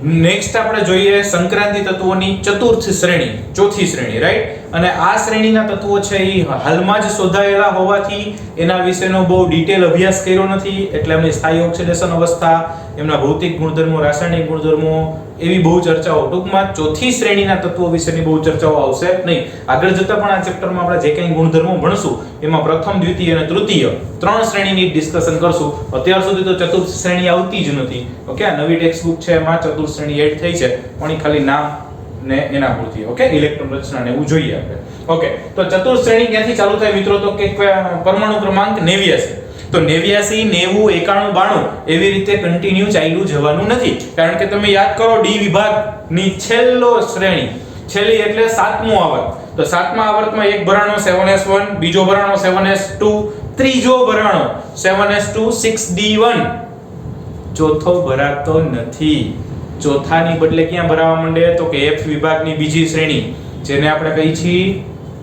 Next આપણે જોઈએ સંક્રાંતિ તત્વોની ચતુર્થ શ્રેણી, ચોથી શ્રેણી, રાઈટ? અને આ શ્રેણીના તત્વો છે એ હાલમાં જ શોધાયેલા હોવાથી એના વિશેનો બહુ ડિટેલ અભ્યાસ કર્યો નથી, એટલે એમની સ્થાયી ઓક્સિડેશન અવસ્થા, એમના ભૌતિક ગુણધર્મો, રાસાયણિક ગુણધર્મો એવી બહુ ચર્ચાઓ, ટૂંકમાં ચોથી શ્રેણીના તત્વો વિશેની બહુ ચર્ચાઓ આવશે નહીં. આગળ જતા પણ આ ચેપ્ટરમાં આપણે જે કંઈ ગુણધર્મો ભણશું એમાં પ્રથમ, દ્વિતીય અને તૃતીય ત્રણ શ્રેણીની ડિસ્કશન કરશું. અત્યાર સુધી તો ચતુર્થ શ્રેણી આવતી જ નથી. ઓકે, આ નવી ટેક્સ્ટ બુક છે એમાં ચતુર્થ શ્રેણી એડ થઈ છે, પણ એ ખાલી નામ ને એના પૂરતી. ઓકે, ઇલેક્ટ્રોન રચના ને એવું જોઈએ આપણે. ઓકે, તો ચતુર્થ શ્રેણી ક્યાંથી ચાલુ થાય મિત્રો? તો કે પરમાણુ ક્રમાંક 89. તો 89, 90, 91, 92 એવી રીતે કન્ટિન્યુ ચાલ્યું જવાનું નથી. કારણ કે તમે યાદ કરો, ડી વિભાગની શ્રેણી, છેલ્લી એટલે 7મું આવર્ત. તો 7મા આવર્તમાં એક ભરાણો 7s1, બીજો ભરાણો 7s2, ત્રીજો ભરાણો 7s2 6d1, ચોથો ભરાતો નથી. ચોથાની બદલે ક્યાં ભરાવા માંડે? તો કે F વિભાગની બીજી શ્રેણી, જેને આપણે કહી છીએ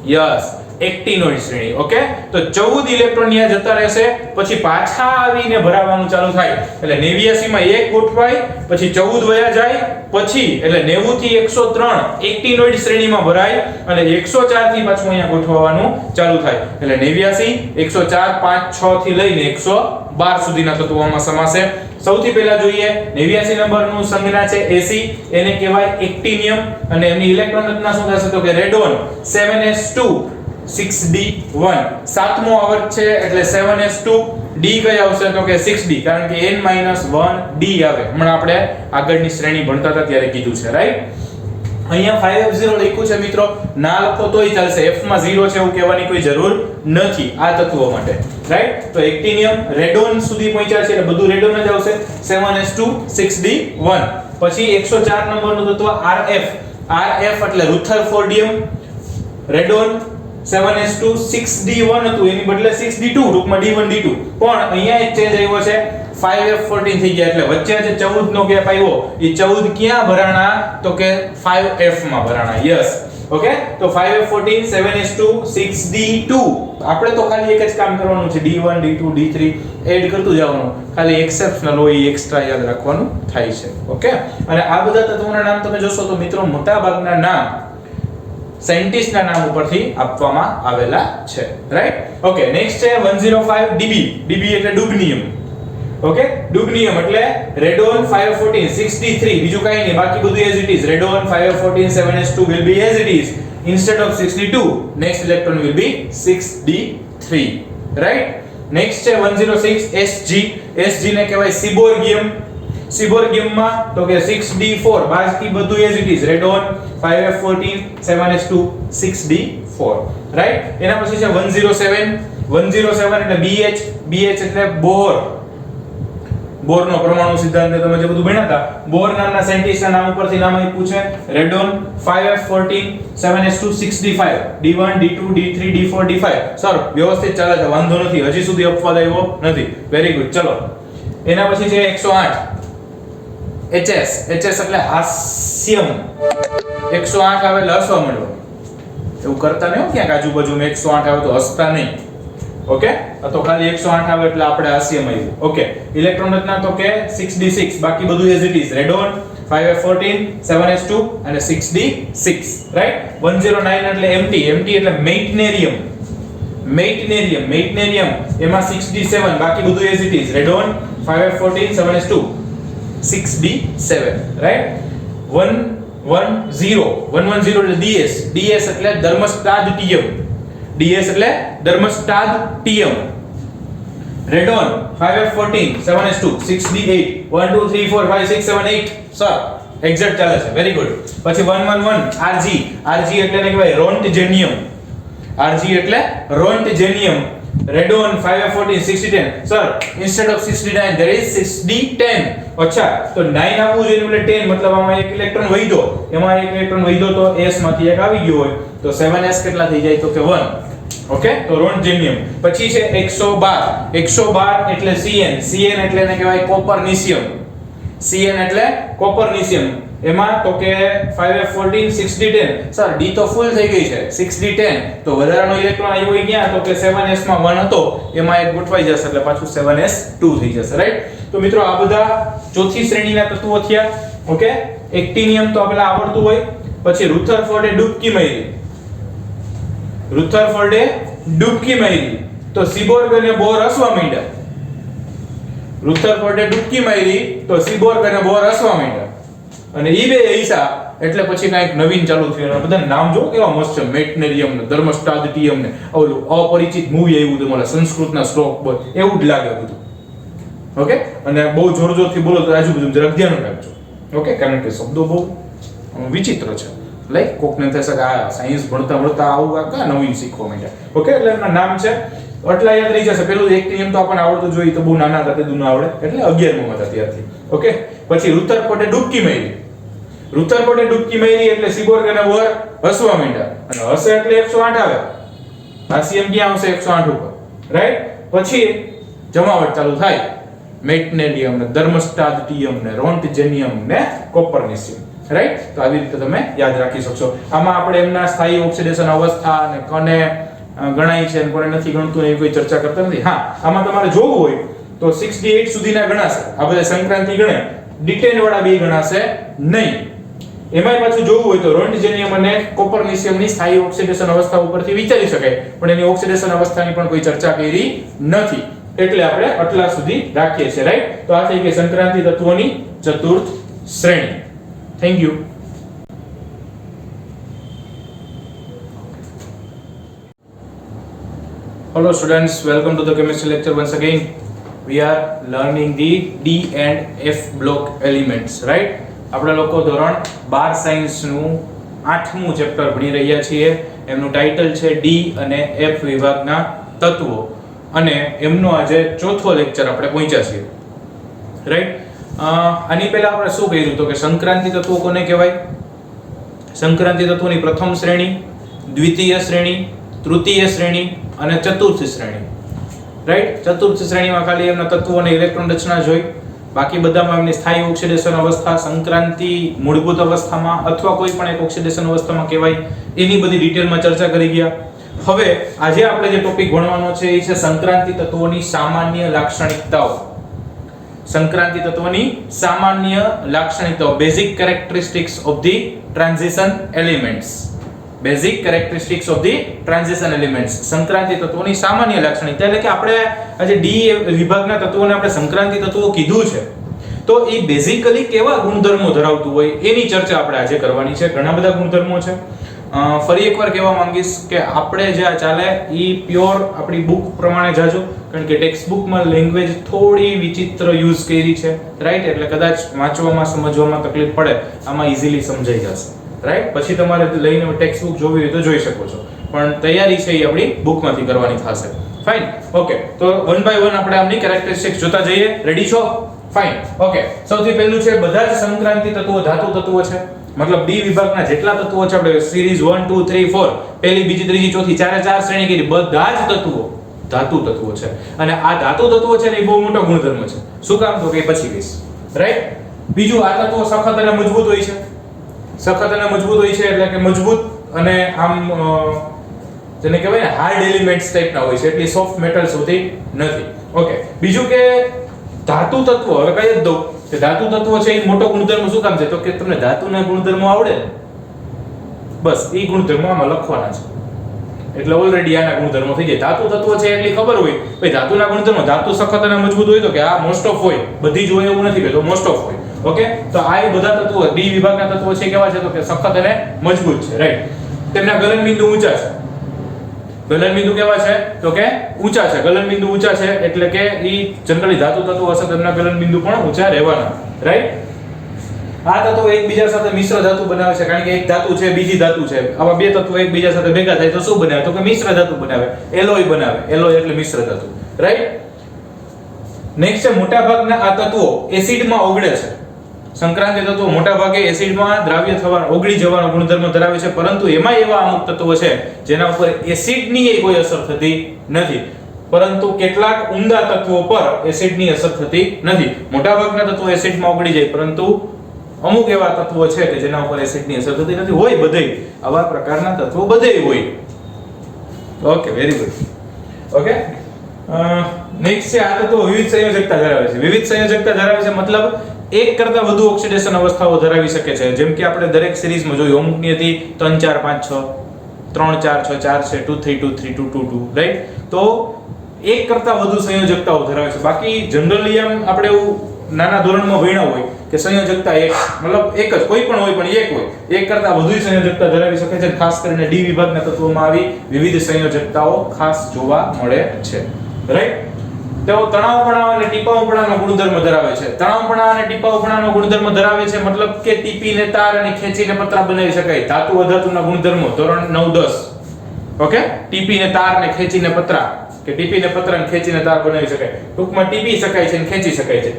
યસ એક્ટિનોઇડ શ્રેણી. ઓકે, તો 14 ઇલેક્ટ્રોન ત્યાં જતા રહેશે, પછી પાછા આવીને ભરાવાનું ચાલુ થાય. એટલે 89 માં એક ગોઠવાય, પછી 14 વયા જાય, પછી એટલે 90 થી 103 એક્ટિનોઇડ શ્રેણીમાં ભરાય, અને 104 થી પાછું અહીંયા ગોઠવવાનું ચાલુ થાય. એટલે 89, 104, 5, 6 થી લઈને 112 સુધીના તત્વોમાં સમાશે. સૌથી પહેલા જોઈએ 89 નંબરનું સંજ્ઞા છે Ac, એને કહેવાય એક્ટિનિયમ, અને એની ઇલેક્ટ્રોન રચના શું થશે? તો કે રેડોન 7s2 6d1. 7મો આવર્ત છે એટલે 7s2, d કઈ આવશે? તો કે 6d, કારણ કે n-1d આવે. હમણાં આપણે આગળની શ્રેણી ભણતા હતા ત્યારે કીધું છે, રાઈટ? અહીંયા 5f0 લખ્યું છે મિત્રો, ના લખો તોય ચાલશે, f માં 0 છે એવું કહેવાની કોઈ જરૂર નથી આ તત્વો માટે, રાઈટ? તો એક્ટિનિયમ રેડોન સુધી પહોંચ્યા છે એટલે બધું રેડોન જ આવશે. 7s2 6d1. પછી 104 નંબરનું તત્વ rf. rf એટલે રુથરફોર્ડિયમ. રેડોન 7s2 6d1 હતું, એની બદલે 6d2, ટૂંકમાં d1 d2. પણ અહીંયા એક ચેન્જ આવ્યો છે, 5f14 થઈ ગયા, એટલે વચ્ચે જે 14 નો ગેપ આવ્યો, એ 14 ક્યાં ભરાણા? તો કે 5f માં ભરાણા. Yes, okay. તો 5f14 7s2 6d2. આપણે તો ખાલી એક જ કામ કરવાનું છે, d1 d2 d3 એડ કરતું જવાનું, ખાલી એક્સેપ્શનલ હોય એક્સ્ટ્રા યાદ રાખવાનું થાય છે. ઓકે, અને આ બધા તત્વોના નામ તમે જોશો તો મિત્રો મોટા ભાગના નામ સાયન્ટિસ્ટના નામ ઉપરથી આપવામાં આવેલા છે, રાઈટ? ઓકે, નેક્સ્ટ છે 105 dB. dB એટલે ડુબનિયમ. ઓકે, ડુબનિયમ એટલે રેડોન 5f14 6d3, બીજું કાઈ નહીં, બાકી બધું as it is. Radon 5f14 7s2 will be as it is. Instead of 6d2, next electron will be 6d3, right? Next છે 106 Sg. Sg ને કહેવાય સિબોર્ગિયમ. સિબોર્ગિયમમાં તો કે 6d4, બાકી બધું as it is. Radon 5f14 7s2 6d4, right? એના પછી છે 107. 107 એટલે BH. BH એટલે બોર. બોરનો પરમાણુ સિદ્ધાંત તમે જે બધું ભણ્યા હતા, બોર નામના સાયન્ટિસ્ટના નામ ઉપરથી નામ આપ્યું છે. Radon 5f14 7s2 6d5, d1 d2 d3 d4 d5. Sir વ્યવસ્થિત ચાલે છે, વાંધો નથી, હજી સુધી અપવાદ આવ્યો નથી. Very good. ચલો, એના પછી છે 108 HS. HS એટલે હાસ્યમ. 108 આવે એટલે હસવા માંડો. એવું કરતા નહીં ક્યાંક આજુબાજુમાં 108 આવે તો હસતા નહીં. ઓકે, તો ખાલી 108 આવે એટલે આપણે હાસ્યમ આવ્યું. ઓકે, ઇલેક્ટ્રોન રચના તો કે 6d6, બાકી બધું as it is. Radon 5f14 7s2 અને 6d6, રાઈટ? 109 એટલે MT. MT એટલે મેઇટનેરિયમ. મેઇટનેરિયમ એમાં 6d7, બાકી બધું as it is. Radon 5f14 7s2 6d7, right? 110 એટલે DS. DS એટલે ધર્મસ્ટાડટિયમ. DS એટલે ધર્મસ્ટાડટિયમ. Radon 5f14 7s2 6d8 1 2 3 4 5 6 7 8. Sir exact ચાલે છે, વેરી ગુડ. પછી 111 RG. RG એટલે ને કહેવાય રોન્ટજેનિયમ. RG એટલે roentgenium. Radon 5f14 6d10. Sir instead of 6d9 there is 6d10. અચ્છા, તો 9 આવવું જોઈએ એટલે 10, મતલબ આમાં એક ઇલેક્ટ્રોન વધ્યો, એમાં એક ઇલેક્ટ્રોન વધ્યો તો s માંથી એક આવી ગયો હોય, તો 7s કેટલા થઈ જાય? તો કે 1. ઓકે, તો રોન્ટજેનિયમ. પછી છે 112. 112 એટલે Cn. Cn એટલે એને કહેવાય કોપરનિશિયમ. Cn એટલે કોપરનિશિયમ. એમાં તો કે 5f14 6d10. સર d તો ફૂલ થઈ ગઈ છે, 6d10, તો વધારાનો ઇલેક્ટ્રોન આવ્યો હોય ક્યાં? તો કે 7s માં 1 હતો, એમાં એક ગોઠવાઈ જશે એટલે પાછું 7s2 થઈ જશે, રાઈટ? તો મિત્રો આ બધા ચોથી શ્રેણીના તત્વો થયા. ઓકે, એક્ટિનિયમ તો આપેલા આવડતું હોય. પછી રુથરફોર્ડે ડૂબકી મારી. રુથરફોર્ડે ડૂબકી મારી તો સીબોર્ગ અને બોર હસવા માંડ્યા. રુથરફોર્ડે ડૂબકી મારી તો સીબોર્ગ અને બોર હસવા માંડ્યા. અને ઈ બે હિસા એટલે પછી કાંઈક નવીન ચાલુ થયું. બધા નામ જો કેવા મસ્ત છે, મેટનેરિયમ ને ધર્મસ્ટાદટિયમ ને ઓલું અપરિચિત મૂવી આવ્યું તમારા સંસ્કૃતના શ્લોક બોલ એવું જ લાગે બધું. ઓકે, અને બહુ જોર જોરથી બોલો તો આજુબાજુ જરાક ધ્યાન રાખજો. ઓકે, કારણ કે શબ્દો બહુ વિચિત્ર છે. લાઈક કોકને થશે કે આ સાયન્સ ભણતા આવું કા નવીન શીખવા માંડ્યા. ઓકે, એટલે એમના નામ છે એટલા યાદ રહી જશે. પેલું એક્ટિનિયમ તો આપણને આવડતું જોઈએ તો બહુ નાના હતા તે દુન આવડે એટલે 11માં હતા ત્યારથી. ઓકે, પછી રુથરફોર્ડે ડૂબકી મારી. રુથરફોર્ડે ડૂબકી મારી એટલે સીબોર્ગ અને બોર હસવા માંડ્યા. અને હસે એટલે 108 આવે. આસીએમ ક્યાં આવશે 108 ઉપર, રાઈટ? પછી જમાવટ ચાલુ થાય. મેટનેરિયમ ને ધર્મસ્ટાદટિયમ ને રોન્ટજેનિયમ ને કોપરનિશિયમ, રાઈટ? તો આવી રીતે તમે યાદ રાખી શકશો. આમાં આપણે એમના સ્થાયી ઓક્સિડેશન અવસ્થા અને કને ગણાય છે અને કોને નથી ગણતું એવી કોઈ ચર્ચા કરતા નથી. હા, આમાં તમારે જોવું હોય તો 68 સુધીના ગણાશે. આ બધા સંક્રાંતિ ગણે, ડિટેન વાળા બે ગણાશે નહીં. એમાંય પાછું જોવું હોય તો રોન્ટજેનિયમ અને કોપરનિશિયમની સ્થાયી ઓક્સિડેશન અવસ્થા ઉપરથી વિચારી શકાય, પણ એની ઓક્સિડેશન અવસ્થાની પણ કોઈ ચર્ચા કરી નથી. એટલે આપણે આટલા સુધી રાખીએ છીએ, રાઈટ? તો આ થઈ ગઈ સંક્રાંતિ તત્વોની ચતુર્થ શ્રેણી. Thank you. Hello students, welcome to the chemistry lecture once again. We are learning the D and F block elements, right? આપણે લોકો ધોરણ 12 સાયન્સ નું 8મું ચેપ્ટર ભણી રહ્યા છીએ. એમનું ટાઇટલ છે D અને F વિભાગના તત્વો અને એમનો આજે ચોથો લેક્ચર આપણે પહોંચ્યા છીએ, રાઈટ? આની પહેલા આપણે શું કર્યું તો કે સંક્રાંતિ તત્વો કોને કહેવાય? સંક્રાંતિ તત્વોની પ્રથમ શ્રેણી, દ્વિતીય શ્રેણી, તૃતીય શ્રેણી અને ચતુર્થ શ્રેણી, રાઈટ? ચતુર્થ શ્રેણીમાં ખાલી એમના તત્વો અને ઇલેક્ટ્રોન રચના જોઈ. બાકી બધામાં એમની સ્થાયી ઓક્સિડેશન અવસ્થા, સંક્રાંતિ મૂળભૂત અવસ્થામાં અથવા કોઈ પણ એક ઓક્સિડેશન અવસ્થામાં કહેવાય, એની બધી ડિટેલમાં ચર્ચા કરી ગયા. હવે આજે આપણે જે ટોપિક ભણવાનો છે એ છે સંક્રાંતિ તત્વોની સામાન્ય લાક્ષણિકતાઓ. સંક્રાંતિ તત્વોની સામાન્ય લાક્ષણિકતાઓ, basic characteristics of the transition elements. Basic characteristics of the transition elements, Sankranti તત્વોની સામાન્ય લાક્ષણિકતા. એટલે કે આપણે આજે ડી વિભાગના તત્વોને આપણે સંક્રાંતિ તત્વો કીધું છે તો એ બેઝિકલી કેવા ગુણધર્મો ધરાવતું હોય એની ચર્ચા આપણે આજે કરવાની છે. ઘણા બધા ગુણધર્મો છે. ફરી એકવાર કહેવા માંગીશ કે આપણે જે આ ચાલે ઈ પ્યોર આપણી બુક પ્રમાણે જાજો, કારણ કે ટેક્સ્ટ બુકમાં લેંગ્વેજ થોડી વિચિત્ર યુઝ કરી છે, રાઈટ? એટલે કદાચ વાંચવામાં સમજવામાં તકલીફ પડે, આમાં ઈઝીલી સમજાઈ જશે, રાઈટ? પછી તમારે લઈને ટેક્સ્ટ બુક જોવી હોય તો જોઈ શકો છો, પણ તૈયારી છે એ આપણી બુકમાંથી કરવાની થશે. Fine, okay. તો વન બાય વન આપણે આમની કેરેક્ટરિસ્ટિક્સ જોતા જઈએ. રેડી છો? Fine, okay. સૌથી પહેલું છે બધા જ સંક્રાંતિ તત્વો ધાતુ તત્વો છે. મતલબ ડી વિભાગના જેટલા તત્વો છે આપણે સિરીઝ 1 2 3 4 પહેલી બીજી ત્રીજી ચોથી ચાર શ્રેણી કરી, બધા જ તત્વો ધાતુ તત્વો છે. અને આ ધાતુ તત્વો છે ને એ બહુ મોટો ગુણધર્મ છે. શું કામ તો કે પછી કહીશ, રાઈટ? બીજું, આ તત્વો સખત અને મજબૂત હોય છે. સખત અને મજબૂત હોય છે એટલે કે મજબૂત અને આમ જેને કહેવાય ને હાર્ડ એલિમેન્ટ્સ ટાઈપના હોય છે, એટલી સોફ્ટ મેટલ્સ હોતી નથી. ઓકે. બીજું કે ધાતુ તત્વો, હવે કઈ જ દઉં કે ધાતુ તત્વો છે એ મોટો ગુણધર્મ શું કામ છે તો કે તમને ધાતુના ગુણધર્મો આવડે બસ એ ગુણધર્મો આમાં લખવાના છે, એટલે ઓલરેડી આના ગુણધર્મો થઈ જાય. ધાતુ તત્વો છે એટલી ખબર હોય ભાઈ ધાતુના ગુણધર્મો, ધાતુ સખત અને મજબૂત હોય તો કે આ મોસ્ટ ઓફ હોય, બધી જ હોય એવું નથી કે તો મોસ્ટ ઓફ હોય. ઓકે, તો આ એ બધા તત્વો ડી વિભાગના તત્વો છે કેવા છે તો કે સખત અને મજબૂત છે, રાઈટ? તેમના ગલનબિંદુ ઊંચા છે. ગલનબિંદુ કેવા છે તો કે ઊંચા છે. ગલનબિંદુ ઊંચા છે એટલે કે ઈ જનરલી ધાતુ તત્વો હશે તેમના ગલનબિંદુ પણ ઊંચા રહેવાના, રાઈટ? આ તત્વો એકબીજા સાથે મિશ્ર ધાતુ બનાવે છે, કારણ કે એક ધાતુ છે બીજી ધાતુ છે, આવા બે તત્વો એકબીજા સાથે ભેગા થાય તો શું બનાવે તો કે મિશ્ર ધાતુ બનાવે, એલોય બનાવે. એલોય એટલે મિશ્ર ધાતુ, રાઈટ? નેક્સ્ટ છે મોટાભાગના આ તત્વો એસિડમાં ઓગળે છે. સંક્રાંતિ તત્વો મોટાભાગે એસિડમાં દ્રાવ્ય થવાનો, ઓગળી જવાનો ગુણધર્મ ધરાવે છે, પરંતુ એમાં એવા અમુક તત્વો છે જેના ઉપર એસિડની કોઈ અસર થતી નથી, પરંતુ કેટલાક ઉમદા તત્વો પર એસિડની અસર થતી નથી. મોટાભાગના તત્વો એસિડમાં ઓગળી જાય, પરંતુ અમુક એવા તત્વો છે કે જેના ઉપર એસિડની અસર થતી નથી. હોય બધે આવા પ્રકારના તત્વો બધે હોય. Okay, very good. Okay, next છે આ તત્વો વિવિધ સંયોજકતા ધરાવે છે. વિવિધ સંયોજકતા ધરાવે છે મતલબ એક કરતા વધુ ઓક્સિડેશન અવસ્થાઓ ધરાવી શકે છે, જેમ કે આપણે દરેક સિરીઝમાં જોયું, અમુકની હતી 3 4 5 6, 3 4 6 4 છે, 2 3 2 3 2 2 2, રાઈટ? તો એક કરતા વધુ સંયોજકતાઓ ધરાવે છે. બાકી જનરલી એમ આપણે એવું નાના ધોરણમાં ભણ્યા હોય કે સંયોજકતા એક, મતલબ એક જ કોઈ પણ હોય પણ એક હોય, એક કરતા વધુ સંયોજકતા ધરાવી શકે છે. ખાસ કરીને ડી વિભાગના તત્વોમાં આવી વિવિધ સંયોજકતાઓ ખાસ જોવા મળે છે, રાઈટ? તેઓ તણાવપણા અને ટીપાવપણાનો ગુણધર્મ ધરાવે છે. તણાવપણા અને ટીપાવપણાનો ગુણધર્મ ધરાવે છે, મતલબ કે ટીપીને તાર અને ખેંચીને પતરા બનાવી શકાય. ધાતુ અધાતુના ગુણધર્મો ધોરણ 9 10. ઓકે, ટીપીને તાર ને ખેંચીને પતરા, કે ટીપીને પતરા ને ખેંચીને તાર બનાવી શકાય. ટૂંકમાં ટીપી શકાય છે અને ખેંચી શકાય છે.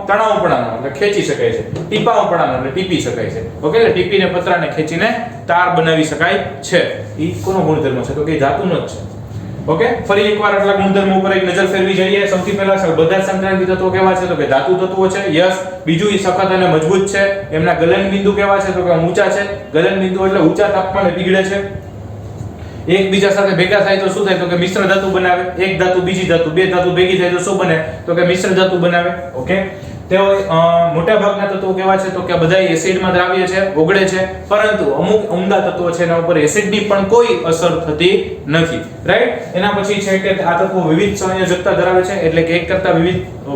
તણાવપણાનો એટલે ખેંચી શકાય છે, ટીપાવપણાનો એટલે ટીપી શકાય છે. ઓકે, એટલે ટીપીને પતરા ને ખેંચીને તાર બનાવી શકાય છે. ઈ કોનો ગુણધર્મ છે? તો કે ધાતુનો જ છે. ઓકે, ફરી એકવાર આટલા ગુણધર્મો ઉપર એક નજર ફેરવી જઈએ. સૌથી પહેલા બધા સંક્રાંતિ તત્વો કેવા છે? તો કે ધાતુ તત્વો છે. યસ. બીજું એ સખત અને મજબૂત છે. એમના ગલન બિંદુ કેવા છે? તો કે ઊંચા છે. ગલન બિંદુ એટલે ઊંચા તાપમાને પીગળે છે. એકબીજા સાથે ભેગા થાય તો શું થાય? તો કે મિશ્ર ધાતુ બનાવે. એક ધાતુ બીજી ધાતુ, બે ધાતુ ભેગી થાય તો શું બને? તો કે મિશ્ર ધાતુ બનાવે. ઓકે, તેઓ મોટા ભાગના તત્વો કેવા છે? તો કે બધા એસિડમાં દ્રાવ્ય છે, ઓગળે છે, પરંતુ અમુક ઉમદા તત્વો છે એના ઉપર એસિડની પણ કોઈ અસર થતી નથી, રાઈટ? એના પછી છે કે આ તત્વો વિવિધ સંયોજકતા ધરાવે છે, એટલે કે એક કરતા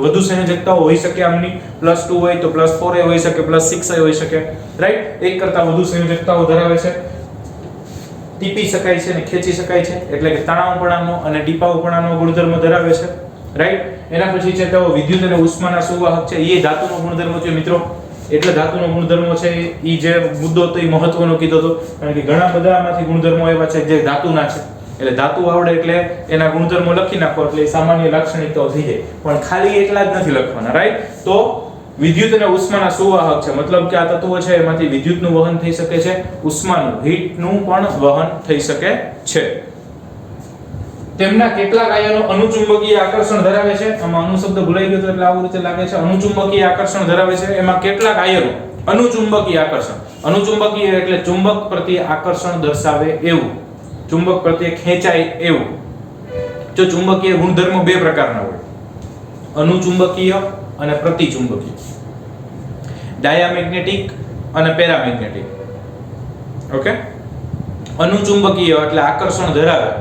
વધુ સંયોજકતાઓ હોઈ શકે. આમની +2 હોય તો +4 એ હોઈ શકે, +6 એ હોઈ શકે, રાઈટ? એક કરતા વધુ સંયોજકતાઓ ધરાવે છે. ટીપી શકાય છે અને ખેંચી શકાય છે, એટલે કે તણાવપણાનો અને ટીપાવપણાનો ગુણધર્મ ધરાવે છે, રાઈટ? એના પછી છે તેઓ વિદ્યુત અને ઉષ્માના સુવાહક છે. એ ધાતુનો ગુણધર્મ છે મિત્રો. એટલે ધાતુનો ગુણધર્મ છે એ જે મુદ્દો તો એ મહત્વનો કીધો હતો, કારણ કે ઘણા બધા આમાંથી ગુણધર્મો એવા છે જે ધાતુના છે. એટલે ધાતુ આવડે એટલે એના ગુણધર્મો લખી નાખો એટલે સામાન્ય લાક્ષણિકતાઓ થઈ જાય. પણ ખાલી એટલા જ નથી લખવાના, રાઈટ? તો વિદ્યુત અને ઉષ્માના સુવાહક છે, મતલબ કે આ તત્વો છે એમાંથી વિદ્યુતનું વહન થઈ શકે છે, ઉષ્માનું, હીટનું પણ વહન થઈ શકે છે. તેમના કેટલાક આયનો અનુચુંબકીય આકર્ષણ ધરાવે છે. આમાં અણુ શબ્દ ભૂલાઈ ગયો એટલે આવું રીતે લાગે છે. અનુચુંબકીય આકર્ષણ ધરાવે છે. એમાં કેટલાક આયનો અનુચુંબકીય આકર્ષણ, અનુચુંબકીય એટલે ચુંબક પ્રત્યે આકર્ષણ દર્શાવે એવું, ચુંબક પ્રત્યે ખેંચાય એવું. જો ચુંબકીય ગુણધર્મો બે પ્રકારના હોય, અનુચુંબકીય અને પ્રતિચુંબકીય, ડાયામેગ્નેટિક અને પેરામેગ્નેટિક. ઓકે, અનુચુંબકીય એટલે આકર્ષણ ધરાવે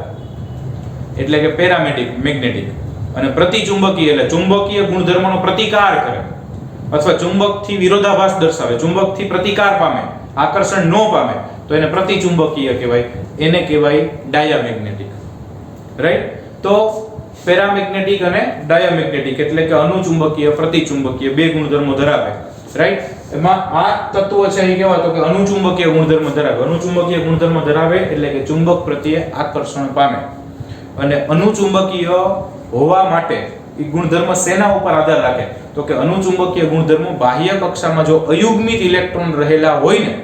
એટલે કે પેરામેગ્નેટિક, અને પ્રતિચુંબકીય એટલે ચુંબકીય ગુણધર્મનો પ્રતિકાર કરે અથવા ચુંબકથી વિરોધાભાસ દર્શાવે, ચુંબકથી પ્રતિકાર પામે, આકર્ષણ ન પામે તો એને પ્રતિચુંબકીય કહેવાય. એને કહેવાય ડાયામેગ્નેટિક, રાઈટ? તો પેરામેગ્નેટિક અને ડાયામેગ્નેટિક એટલે કે અનુચુંબકીય, પ્રતિચુંબકીય બે ગુણધર્મો ધરાવે, રાઈટ? એમાં આ તત્વો છે એ કેવા? તો કે અનુચુંબકીય ગુણધર્મ ધરાવે. અનુચુંબકીય ગુણધર્મ ધરાવે એટલે કે ચુંબક પ્રત્યે આકર્ષણ પામે. અને અનુચુંબકીય હોવા માટે એ ગુણધર્મ શેના ઉપર આધાર રાખે? તો કે અનુચુંબકીય ગુણધર્મો બાહ્ય કક્ષામાં જો અયુગ્મિત ઇલેક્ટ્રોન રહેલા હોય ને,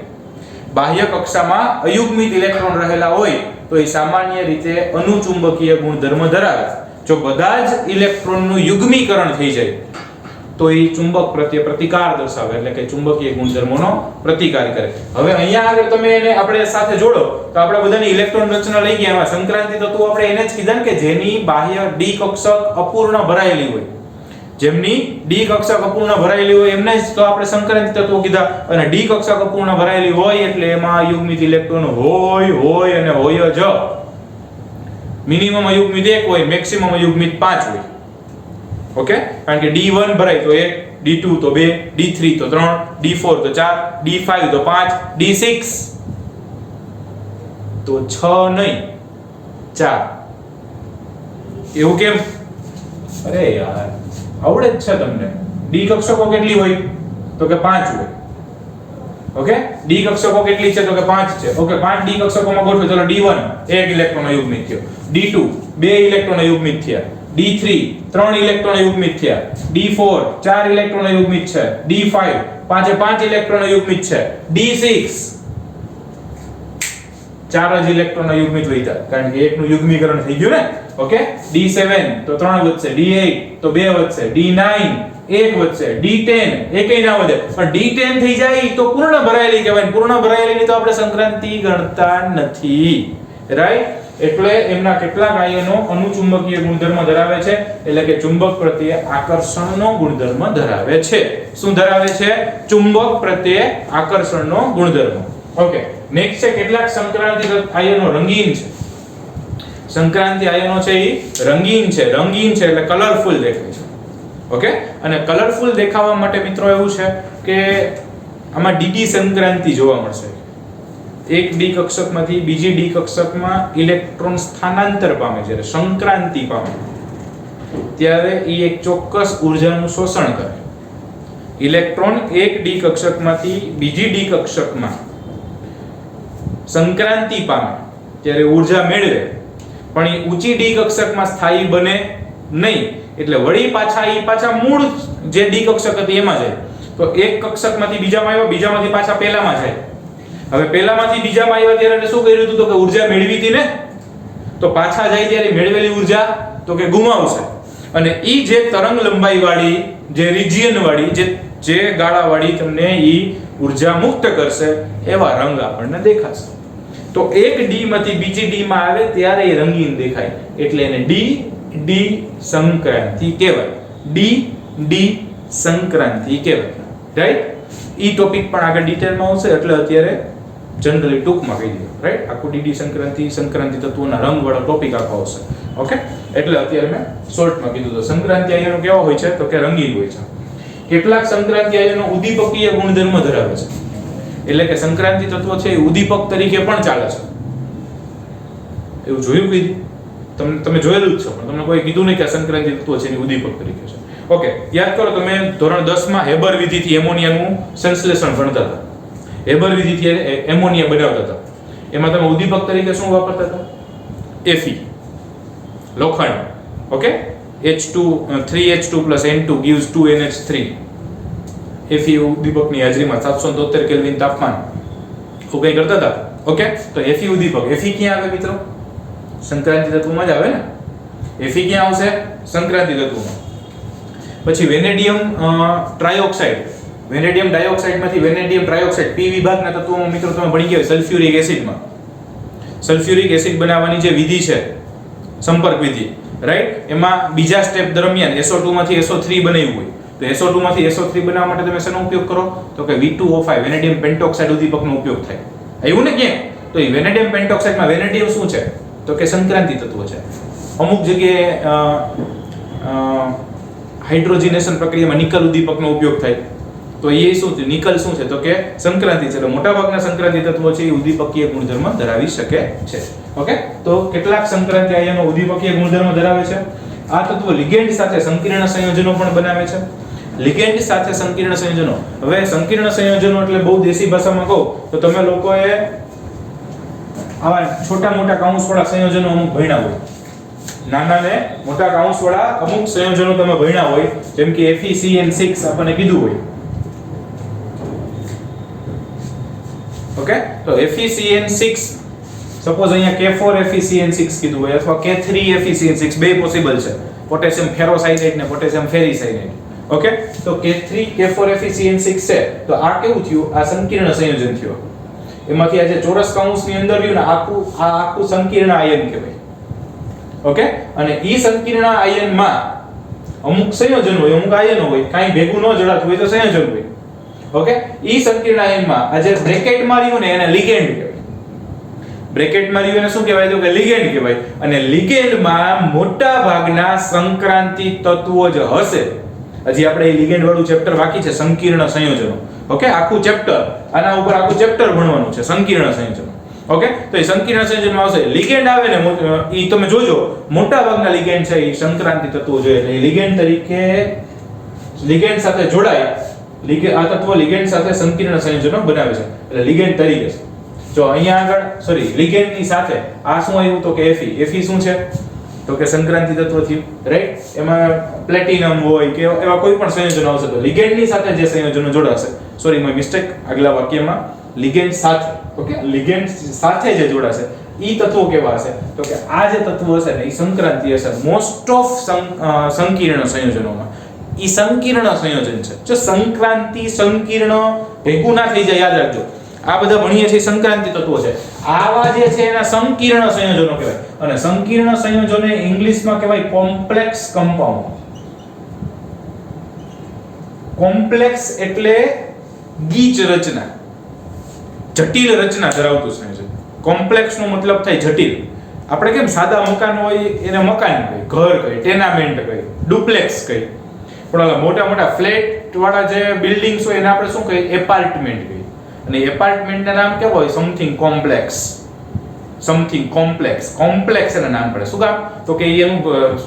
બાહ્ય કક્ષામાં અયુગ્મિત ઇલેક્ટ્રોન રહેલા હોય તો એ સામાન્ય રીતે અનુચુંબકીય ગુણધર્મ ધરાવે. જો બધા જ ઇલેક્ટ્રોનનું યુગ્મીકરણ થઈ જાય તો એ ચુંબક પ્રત્યે પ્રતિકાર દર્શાવે, એટલે કે ચુંબકીય ગુણધર્મોનો પ્રતિકાર કરે. હવે અહીંયા આગળ તમે એને આપણે સાથે જોડો તો આપણે બધાની ઇલેક્ટ્રોન રચના લઈ ગયા. એમાં સંક્રાંતિ તત્વો આપણે એને જ કીધા કે જેની બાહ્ય ડી કક્ષક અપૂર્ણ ભરાયેલી હોય, જેમની ડી કક્ષક અપૂર્ણ ભરાયેલી હોય એમને જ તો આપણે સંક્રાંતિ તત્વો કીધા. અને ડી કક્ષક અપૂર્ણ ભરાયેલી હોય એટલે એમાં યુગ્મિત ઇલેક્ટ્રોન હોય અને હોય જ. મિનિમમ અયુગ્મિત 1 હોય, મેક્સિમમ અયુગ્મિત 5 હોય. ઓકે, કારણ કે D1 ભરાય તો 1, D2 તો 2, D3 તો 3, D4 તો 4, D5 તો 5, D6 તો 6 નહીં 4. એવું કેમ? અરે યાર, આવડે જ છે તમને. ડી કક્ષકો કેટલી હોય? તો કે 5 હોય. ઓકે, ડી કક્ષકો કેટલી છે? તો કે 5 છે. ઓકે, 5 ડી કક્ષકોમાં ગોઠવો. ચલો, D1 1 ઇલેક્ટ્રોન અયુગ્મિત થયો, D2 2 ઇલેક્ટ્રોન અયુગ્મિત થયા, D3 3 ઇલેક્ટ્રોન અયુગ્મિત થયા, D4 4 ઇલેક્ટ્રોન અયુગ્મિત છે, D5 5 ઇલેક્ટ્રોન અયુગ્મિત છે, D6 4 જ ઇલેક્ટ્રોન અયુગ્મિત વધ્યા, કારણ કે એકનું યુગ્મીકરણ થઈ ગયું ને. ઓકે, D7 તો 3 વધશે, D8 તો 2 વધશે, D9 1 વધશે, D10 એકેય ના વધે. પણ D10 થઈ જાય તો પૂર્ણ ભરાયેલી કહેવાય. પૂર્ણ ભરાયેલીની તો આપણે સંક્રાંતિ ગણતા નથી, રાઈટ? એટલે એમના કેટલાક આયનો અનુચુંબકીય ગુણધર્મ ધરાવે છે, એટલે કે ચુંબક પ્રત્યે આકર્ષણનો ગુણધર્મ ધરાવે છે. શું ધરાવે છે? ચુંબક પ્રત્યે આકર્ષણનો ગુણધર્મ. ઓકે, નેક્સ્ટ છે કેટલાક સંક્રાંતિ આયનો રંગીન છે. સંક્રાંતિ આયનો છે એ રંગીન છે. રંગીન છે એટલે કલરફુલ દેખાય છે. ઓકે, અને કલરફુલ દેખાવા માટે મિત્રો એવું છે કે આમાં ડીડી સંક્રાંતિ જોવા મળશે. એક ડી કક્ષકમાંથી બીજી ડી કક્ષકમાં ઇલેક્ટ્રોન સ્થાનાંતર પામે છે, સંક્રાંતિ પામે ત્યારે એ એક ચોક્કસ ઊર્જાનું શોષણ કરે. ઇલેક્ટ્રોન એક ડી કક્ષકમાંથી બીજી ડી કક્ષકમાં સંક્રાંતિ પામે ત્યારે ઊર્જા મેળવે, પણ એ ઊંચી ડી કક્ષકમાં સ્થાયી બને નહીં, એટલે વળી પાછા મૂળ જે ડી કક્ષક હતી એમાં જાય. તો એક કક્ષકમાંથી બીજામાં આવ્યો, બીજામાંથી પાછા પહેલામાં જાય. હવે પહેલામાંથી બીજામાં આવ્યા ત્યારે શું કર્યું હતું? તો કે ઊર્જા મેળવી હતી ને, તો પાછા જાય ત્યારે મેળવેલી ઊર્જા તો કે ગુમાવશે. અને ઈ જે તરંગ લંબાઈ વાળી, જે રિજિયન વાળી, જે ગાળા વાળી તમને ઈ ઊર્જા મુક્ત કરશે એવા રંગ આપણને દેખાશે. તો એક ડી માંથી બીજી ડી માં આવે ત્યારે એ રંગીન દેખાય, એટલે એને ડી સંક્રાંતિ કહેવાય. ડી સંક્રાંતિ કહેવાય. રાઈટ? ઈ ટોપિક પણ આગળ ડિટેલમાં આવશે, એટલે અત્યારે જનરલી ટૂંકમાં કહી દઉં. રાઈટ? આખું ડીડી સંક્રાંતિ તત્વોના રંગ વાળો ટોપિક આખો આવશે. ઓકે, એટલે અત્યારે મેં શોર્ટમાં કીધું. તો સંક્રાંતિ આયનો કેવો હોય છે? તો કે રંગીન હોય છે. કેટલાક સંક્રાંતિ આયનો ઉદ્દીપકીય ગુણધર્મ ધરાવે છે, એટલે કે સંક્રાંતિ તત્વ છે એ ઉદ્દીપક તરીકે પણ ચાલે છે. એવું જોયું કીધું? તમે જોયેલું જ છે, પણ તમને કોઈ કીધું નહીં કે સંક્રાંતિ તત્વ છે એની ઉદ્દીપક તરીકે છે. ઓકે, યાદ કરો, તમે ધોરણ 10 માં હેબર વિધિથી એમોનિયાનું સંશ્લેષણ ભણતા હતા. હેબર વિધિથી એમોનિયા બનાવતા હતા. એમાં તમે ઉદ્દીપક તરીકે શું વાપરતા હતા? Fe, લોખંડ. Okay, H2 3H2 + N2 gives 2NH3. Fe ઉદ્દીપકની હાજરીમાં 773 કેલ્વિન તાપમાન શું કઈ કરતા હતા. ઓકે, તો Fe ઉદ્દીપક. Fe ક્યાં આવે મિત્રો? સંક્રાંતિ તત્વમાં જ આવે ને. Fe ક્યાં આવશે? સંક્રાંતિ તત્વમાં. પછી વેનેડિયમ ટ્રાયોક્સાઇડ, વેનેડિયમ ડાયોક્સાઇડમાંથી વેનેડિયમ ટ્રાયોક્સાઇડ P વિભાગના તત્વોમાં મિત્રો તમે ભણી ગયા સલ્ફ્યુરિક એસિડમાં. સલ્ફ્યુરિક એસિડ બનાવવાની જે વિધિ છે, સંપર્ક વિધિ, રાઈટ? એમાં બીજા સ્ટેપ દરમિયાન SO2 માંથી SO3 બનાવ્યું હોય, તો SO2 માંથી SO3 બનાવવા માટે તમે શેનો ઉપયોગ કરો? તો કે V2O5 વેનેડિયમ પેન્ટોક્સાઇડ ઉદ્દીપકનો ઉપયોગ થાય. આવ્યું ને ક્યાં? તો એ વેનેડિયમ પેન્ટોક્સાઇડમાં વેનેડિયમ શું છે? તો કે સંક્રાંતિ તત્વ છે. અમુક જગ્યાએ હાઇડ્રોજનેશન પ્રક્રિયામાં નિકલ ઉદ્દીપકનો ઉપયોગ થાય, તો એ શું છે? નિકલ શું છે? તો કે સંક્રાંતિ છે. એટલે મોટાભાગના સંક્રાંતિ તત્વો છે એ ઉદ્દીપકીય ગુણધર્મ ધરાવી શકે છે. ઓકે, તો કેટલાક સંક્રાંતિ આયનો ઉદ્દીપકીય ગુણધર્મ ધરાવે છે. આ તત્વો લિગેન્ડ સાથે સંકીર્ણ સંયોજનો પણ બનાવે છે. લિગેન્ડ સાથે સંકીર્ણ સંયોજનો. હવે સંકીર્ણ સંયોજનો એટલે બહુ દેશી ભાષામાં કહું તો તમે લોકોએ આવા છોટા મોટા કાઉન્સવાળા સંયોજનો અમુક ભણ્યા હોય. નાના ને મોટા કાઉન્સવાળા અમુક સંયોજનો તમે ભણ્યા હોય, જેમ કે FeCN6 આપણને કીધું હોય. ઓકે, તો FeCN6 સપોઝ અહીંયા K4 FeCN6 કીધું હોય અથવા K3 FeCN6, બે પોસિબલ છે. પોટેશિયમ ફેરોસાયનાઇડ ને પોટેશિયમ ફેરીસાયનાઇડ. ઓકે, તો K3 K4 FeCN6 છે, તો આ કેવું થયું? આ સંકીર્ણ સંયોજન થયું. એમાંથી આ જે ચોરસ કૌંસની અંદર રહ્યું ને આખું સંકીર્ણ આયન કહેવાય. ઓકે, અને ઈ સંકીર્ણ આયનમાં અમુક સંયોજન હોય, અમુક આયનો હોય, કાઈ ભેગું ન જોડાતું હોય તો સંયોજન હોય. ઓકે, ઈ સંકીર્ણ આયનમાં આ જે બ્રેકેટમાં રહ્યું ને એને લિગેન્ડ કહેવાય. બ્રેકેટમાં રહ્યું એને શું કહેવાય? તો કે લિગેન્ડ કહેવાય. અને લિગેન્ડમાં મોટા ભાગના સંક્રાંતિ તત્વો જ હશે. હજી આપણે એ લિગેન્ડ વાળું ચેપ્ટર બાકી છે, સંકીર્ણ સંયોજનો. ઓકે, આખું ચેપ્ટર, આના ઉપર આખું ચેપ્ટર ભણવાનું છે, સંકીર્ણ સંયોજનો. ઓકે, તો એ સંકીર્ણ સંયોજનમાં આવશે. લિગેન્ડ આવે ને, ઈ તમે જોજો મોટા ભાગના લિગેન્ડ છે એ સંક્રાંતિ તત્વો જોઈએ, એટલે લિગેન્ડ તરીકે લિગેન્ડ સાથે જોડાય. આ તત્વો લિગેન્ડ સાથે સંકીર્ણ સંયોજનો બનાવે છે, એટલે લિગેન્ડ તરીકે છે. જો અહીંયા આગળ લિગેન્ડની સાથે આ શું આવ્યું? તો કે Fe શું છે? તો કે સંક્રાંતિ તત્વ થયું. રાઈટ? એમાં પ્લેટિનમ હોય કે એવા કોઈ પણ સંયોજનો આવશે તો લિગેન્ડની સાથે જે સંયોજનો જોડાશે, સોરી માય મિસ્ટેક, આગલા વાક્યમાં લિગેન્ડ સાથે. ઓકે, લિગેન્ડ સાથે જે જોડાશે ઈ તત્વો કેવા હશે? તો કે આ જે તત્વો હશે ને ઈ સંક્રાંતિ હશે. મોસ્ટ ઓફ સંકીર્ણ સંયોજનોમાં ઈ સંકીર્ણ સંયોજન છે. જો સંક્રાંતિ સંકીર્ણ ભેગું ના થઈ જાય, યાદ રાખજો. આ બધા ભણીએ છીએ સંક્રાંતિ તત્વો છે. આવા જે છે એના સંકીર્ણ સંયોજનો કહેવાય અને સંકીર્ણ સંયોજનને ઇંગ્લિશમાં કહેવાય કોમ્પ્લેક્સ કમ્પાઉન્ડ. કોમ્પ્લેક્સ એટલે ગીચ રચના, જટિલ રચના ધરાવતું સંયોજન. કોમ્પ્લેક્સ નો મતલબ થાય જટિલ. આપણે કેમ સાદા મકાન હોય એને મકાન કહે, ઘર કહે, ટેનામેન્ટ કહે, ડુપ્લેક્સ કહે. પણ મોટા મોટા ફ્લેટ વાળા જે બિલ્ડિંગ્સ હોય એને આપણે શું કહીએ? એપાર્ટમેન્ટ કહીએ. અને એપાર્ટમેન્ટના નામ કેવા હોય? Something complex. Something complex. Complex એના નામ પડે. શું કામ? તો કે એનું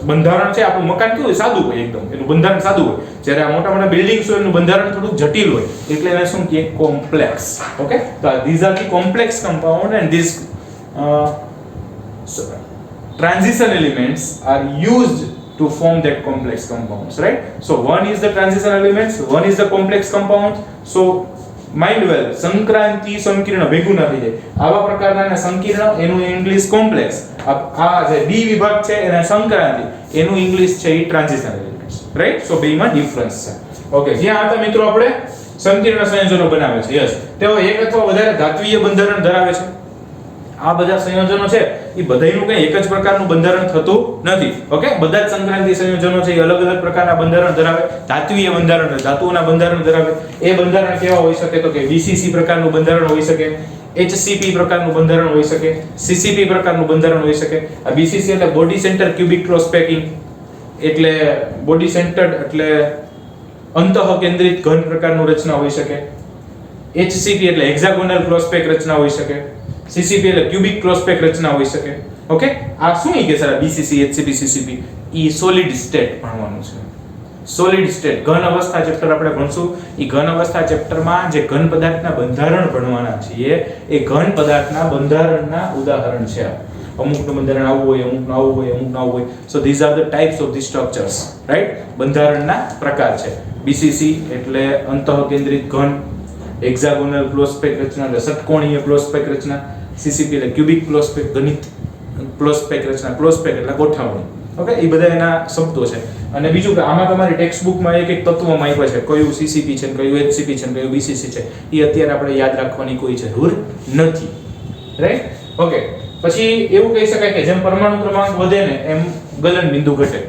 બંધારણ છે, આપણું મકાન કેવું હોય? સાદું હોય એકદમ, એનું બંધારણ સાદું હોય. જ્યારે આ મોટા મોટા બિલ્ડિંગ્સ હોય એનું બંધારણ થોડું જટિલ હોય, એટલે એને શું કહીએ? કોમ્પ્લેક્સ. ઓકે, તો these are the complex compound and these transition elements are used to form that complex compounds, right? So one is the transition elements, one is the complex compound. So mind well, સંક્રાંતિ સંકીર્ણ ભેગું ના થઈ જાય. આવા પ્રકારના સંકીર્ણ એનું English complex. આ જે ડી વિભાગ છે એના સંક્રાંતિ, એનું ઇંગ્લિશ છે ઈ ટ્રાન્ઝિશન એલિમેન્ટ્સ, રાઈટ? સો બેમાં ડિફરન્સ છે. ઓકે, જ્યાં હતા મિત્રો આપણે સંકીર્ણ સંયોજનો બનાવે છે. યસ, તેઓ એક અથવા વધારે ધાત્વિય બંધારણ ધરાવે છે. આ બધા સંયોજનો છે એ બધાયનું કંઈ એક જ પ્રકારનું બંધારણ થતું નથી. ઓકે, બધા જ સંક્રાંતિ સંયોજનો છે એ અલગ અલગ પ્રકારના બંધારણ ધરાવે. ધાત્વિય બંધારણ, ધાતુઓના બંધારણ ધરાવે. એ બંધારણ કેવા હોઈ શકે? તો કે બીસીસી પ્રકારનું બંધારણ હોઈ શકે, એચસીપી પ્રકારનું બંધારણ હોઈ શકે, સીસીપી પ્રકારનું બંધારણ હોઈ શકે. આ બીસીસી એટલે body centre cubic cross packing, એટલે બોડી સેન્ટર્ડ એટલે અંતઃકેન્દ્રિત ઘન પ્રકારનું રચના હોઈ શકે. એચસીપી એટલે હેક્સાગોનલ ક્રોસ પેક રચના હોઈ શકે. સીસીપી એટલે ક્યુબિક ક્રોસ પેક રચના હોઈ શકે. ઓકે, આ શું કે સર બીસીસી, એચસીપી, સીસીપી ઈ સોલિડ સ્ટેટ ભણવાનું છે. સોલિડ સ્ટેટ ઘન અવસ્થા ચેપ્ટર આપણે ભણશું. ઈ ઘન અવસ્થા ચેપ્ટરમાં જે ઘન પદાર્થના બંધારણ ભણવાના છીએ એ ઘન પદાર્થના બંધારણના ઉદાહરણ છે. અમુકનું બંધારણ આવું હોય, અમુકનું આવું હોય, અમુકનું આવું હોય. સો these are the types of the structures, right? બંધારણના પ્રકાર છે. બીસીસી એટલે અંતઃકેન્દ્રિત ઘન, હેક્સાગોનલ ક્લોઝ પેક રચના એટલે ષટકોણીય ક્લોઝ પેક રચના, સીસીપી એટલે ક્યુબિક ક્લોઝ પેક ગણિત ક્લોઝ પેક રચના, ક્લોઝ પેક એટલે ગોઠવણી. ઓકે, એ બધા એના શબ્દો છે. અને બીજું કે આમાં તમારી ટેક્સ્ટ બુકમાં એક એક તત્વમાં આપ્યા છે, કયું સીસીપી છે, કયું એચસીપી છે, કયું બીસીસી છે. એ અત્યારે આપણે યાદ રાખવાની કોઈ જરૂર નથી, રાઈટ? ઓકે, પછી એવું કહી શકાય કે જેમ પરમાણુ ક્રમાંક વધે ને એમ ગલન બિંદુ ઘટે.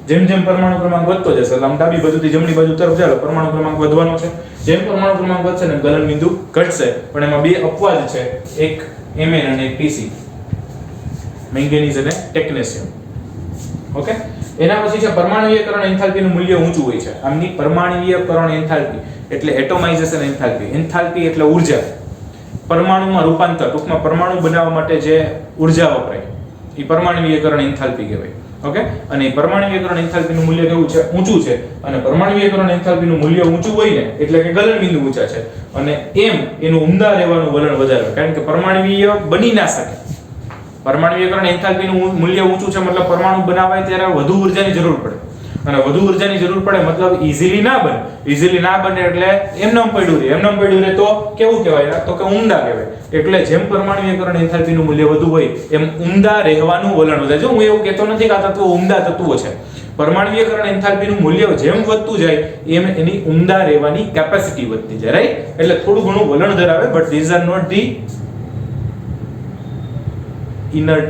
જેમ જેમ પરમાણુ ક્રમાંક વધતો જશે એટલે આમ ડાબી બાજુથી જમણી બાજુ તરફ ચાલો પરમાણુ ક્રમાંક વધવાનો છે. જેમ પરમાણુ ક્રમાંક વધશે ને ગલન બિંદુ ઘટશે. પણ એમાં બે અપવાદ છે, એક Mn અને એક Pc, મેંગેનીઝ અને ટેકનેશિયમ. ઓકે, એના પછી છે પરમાણુયકરણ એન્થાલ્પીનું મૂલ્ય ઊંચું હોય છે. આમની પરમાણુયકરણ એન્થાલ્પી એટલે એટોમાઇઝેશન એન્થાલ્પી. એન્થાલ્પી એટલે ઊર્જા, પરમાણુમાં રૂપાંતર, ટૂંકમાં પરમાણુ બનાવવા માટે જે ઊર્જા વપરાય એ પરમાણુયકરણ એન્થાલ્પી કહેવાય. ઓકે, અને પરમાણુયકરણ એન્થાલ્પીનું મૂલ્ય કેવું છે? ઊંચું છે. અને પરમાણુયકરણ એન્થાલ્પીનું મૂલ્ય ઊંચું હોય ને એટલે કે ગલન બિંદુ ઊંચા છે. અને એમ એનું ઉમદા રહેવાનું વલણ વધારે, કારણ કે પરમાણુય બની ના શકે. પરમાણુયકરણ એન્થાલ્પીનું મૂલ્ય ઊંચું છે મતલબ પરમાણુ બનાવાય ત્યારે વધુ ઊર્જાની જરૂર પડે. અને વધુ ઊર્જાની જરૂર પડે મતલબ ઈઝીલી ના બને. ઈઝીલી ના બને એટલે એમનેમ પડ્યું રહે તો કેવું કહેવાય? તો કે ઉમદા કહેવાય. એટલે જેમ પરમાણુયકરણ એન્થાલ્પીનું મૂલ્ય વધુ હોય એમ ઉમદા રહેવાનું વલણ વધારે. જો હું એવું કહેતો નથી કે આ તત્વો ઉમદા તત્વો છે. પરમાણુયકરણ એન્થાલ્પીનું મૂલ્ય જેમ વધતું જાય એમ એની ઉમદા રહેવાની કેપેસિટી વધતી જાય, રાઈટ? એટલે થોડું ઘણું વલણ ધરાવે, but these are not the inert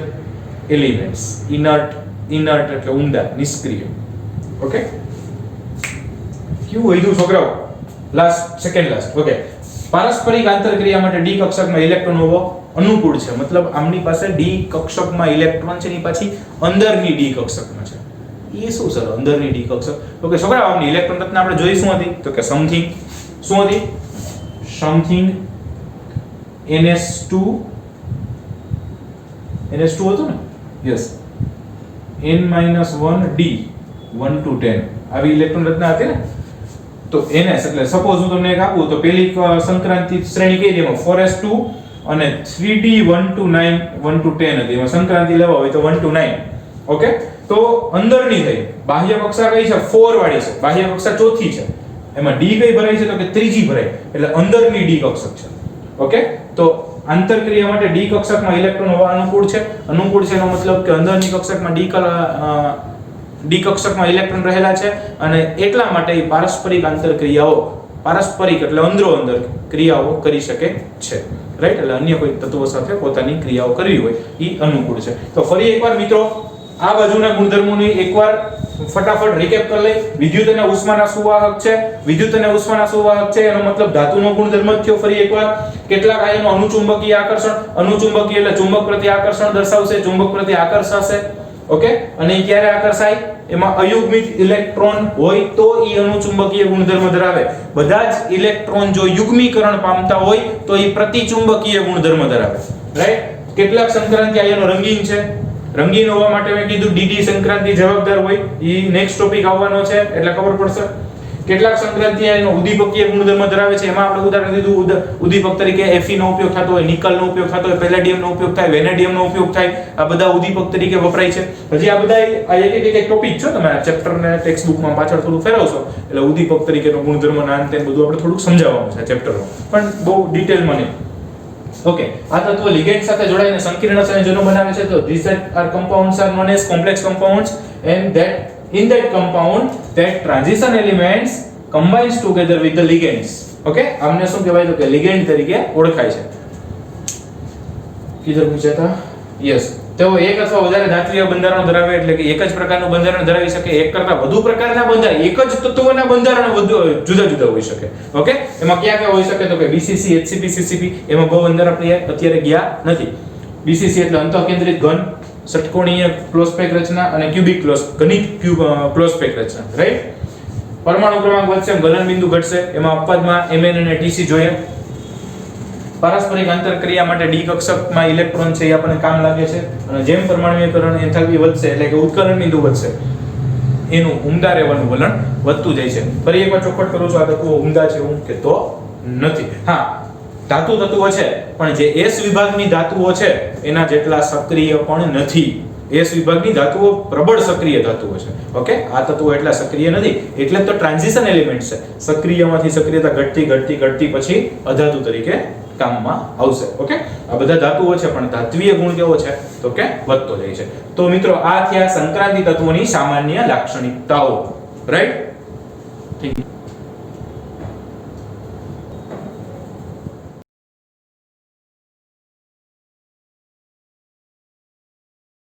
elements. Inert એટલે ઉમદા, નિષ્ક્રિય. ઓકે, ક્યુ વધ્યું છોકરાઓ? Second last. ઓકે, પારસ્પરિક આંતરક્રિયા માટે ડી કક્ષકમાં ઇલેક્ટ્રોન હોવો અનુકૂળ છે. મતલબ આમની પાસે ડી કક્ષકમાં ઇલેક્ટ્રોન છે, એની પાછી અંદરની ડી કક્ષકમાં છે. એ શું સર અંદરની ડી કક્ષક? ઓકે છોકરાઓ, આમની ઇલેક્ટ્રોન રચના આપણે જોઈ શું હતી? તો કે સમથિંગ શું હતી? સમથિંગ NS2 હતું ને? યસ, N-1 D 1 to 10 આવી ઇલેક્ટ્રોન રચના હતી ને? તો NS એટલે સપોઝ હું તમને એક આપું તો પેલી સંક્રાંતિ શ્રેણી કઈ હતી? એમાં 4s2 અને 3D 1 to 9 1 to 10 હતી. એમાં સંક્રાંતિ લેવા હોય તો 1 to 9. ઓકે, તો અંદરની થઈ બાહ્ય કક્ષા કઈ છે? 4 વાળી છે. બાહ્ય કક્ષા ચોથી છે. એમાં D કઈ ભરાય છે? તો કે ત્રીજી ભરાય, એટલે અંદરની D કક્ષક છે. ઓકે, તો આંતરક્રિયા માટે ડી કક્ષકમાં ઇલેક્ટ્રોન હોવા અનુકૂળ છે. અનુકૂળ છે એનો મતલબ કે અંદરની કક્ષકમાં ડી કક્ષકમાં ઇલેક્ટ્રોન રહેલા છે અને એટલા માટે પારસ્પરિક આંતરક્રિયાઓ પારસ્પરિક એટલે અંદરો અંદર ક્રિયાઓ કરી શકે છે, રાઈટ? એટલે અન્ય કોઈ તત્વો સાથે પોતાની ક્રિયાઓ કરવી હોય એ અનુકૂળ છે. તો ફરી એકવાર મિત્રો આ બાજુના ગુણધર્મોની એકવાર ફટાફટ રીકેપ કરી લઈ. વિદ્યુત અને ઉષ્માના સુવાહક છે. વિદ્યુત અને ઉષ્માના સુવાહક છે એનો મતલબ ધાતુનો ગુણધર્મ જ થયો. ફરી એકવાર કેટલાક આયનો અનુચુંબકીય આકર્ષણ, અનુચુંબકીય એટલે ચુંબક પ્રત્યે આકર્ષણ દર્શાવશે, ચુંબક પ્રત્યે આકર્ષાશે. ઓકે, અને ઈ ક્યારે આકર્ષાય? એમાં અયુગ્મિત ઇલેક્ટ્રોન હોય તો ઈ અનુચુંબકીય ગુણધર્મ ધરાવે. બધા જ ઇલેક્ટ્રોન જો યુગ્મીકરણ પામતા હોય તો ઈ પ્રતિચુંબકીય ગુણધર્મ ધરાવે, રાઈટ? કેટલાક સંક્રાંતિ આયનો રંગીન છે. રંગીન હોવા માટે મેં કીધું ડીડી સંક્રાંતિ જવાબદાર હોય. ઈ નેક્સ્ટ ટોપિક આવવાનો છે એટલે ખબર પડશે. કેટલાક સંક્રાંતિ આયનો ઉદ્દીપકીય ગુણધર્મ ધરાવે છે. એમાં આપણે ઉદાહરણ દીધું, ઉદ્દીપક તરીકે Fe નો ઉપયોગ થતો હોય, નિકલ નો ઉપયોગ થતો હોય, પેલેડિયમ નો ઉપયોગ થાય, વેનેડિયમ નો ઉપયોગ થાય. આ બધા ઉદ્દીપક તરીકે વપરાય છે. હજી આ બધા આ એક ટોપિક છે. તમે આ ચેપ્ટર ને ટેક્સ્ટ બુકમાં પાછળ થોડું ફેરવશો એટલે ઉદ્દીપક તરીકેનો ગુણધર્મ ના અંતે બધું આપણે થોડું સમજાવવાનું છે ચેપ્ટરમાં, પણ બહુ ડિટેલમાં નહીં. ઓકે, આ તત્વો લિગેન્ડ સાથે જોડાઈને સંકીર્ણ સંયોજનો બનાવે છે. તો these are compounds are known as complex compounds, and that in that compound that transition elements combines together with the ligands. Okay, આમને શું કહેવાય? તો કે લિગેન્ડ તરીકે ઓળખાય છે. કિધર પૂછ્યા હતા? યસ, તેઓ એક અથવા વધારે ધાત્વિય બંધારણ ધરાવે, એટલે કે એક જ પ્રકારનું બંધારણ ધરાવી શકે. એક કરતા વધુ પ્રકારના બંધારણ, એક જ તત્વોના બંધારણ જુદા જુદા હોઈ શકે. ઓકે, એમાં કયા કયા હોઈ શકે? તો કે BCC, HCP, CCP. એમાં બહુ અંદર આપણે અત્યારે ગયા નથી. BCC એટલે અંતઃકેન્દ્રિત ઘન ષટકોણીય ક્લોઝ-પેક રચના અને ક્યુબિક ઘનિત ક્લોઝ-પેક રચના, રાઈટ? પરમાણુ ક્રમાંક વધશે, ગલન બિંદુ ઘટશે. એમાં અપવાદમાં Mn અને Tc જોઈએ. પારસ્પરિક આંતરક્રિયા માટે ડી કક્ષકમાં ઇલેક્ટ્રોન છે એ આપણને કામ લાગે છે. અને જેમ પરમાણુયકરણ એન્થાલ્પી વધશે એટલે કે ઉત્કલન બિંદુ વધશે, એનું ઉમદા રહેવાનું વલણ વધતું જાય છે. ફરી એકવાર ચોખવટ કરું છું, આ તત્વો ઉમદા છે એવું કે તો નથી. હા, ધાતુ તત્વો છે પણ જે S વિભાગની ધાતુઓ છે એના જેટલા સક્રિય પણ નથી. S વિભાગની ધાતુઓ પ્રબળ સક્રિય ધાતુઓ છે. ઓકે, આ તત્વો એટલા સક્રિય નથી, એટલે તો ટ્રાન્ઝિશન એલિમેન્ટ છે. સક્રિયમાંથી સક્રિયતા ઘટતી ઘટતી ઘટતી પછી અધાતુ તરીકે કામમાં આવશે. ઓકે, આ બધા ધાતુઓ છે પણ ધાત્વીય ગુણ કેવો છે? તો કે વધતો જાય છે. તો મિત્રો આ થયા સંક્રાંતિ તત્વોની સામાન્ય લાક્ષણિકતાઓ, રાઈટ? ઠીક.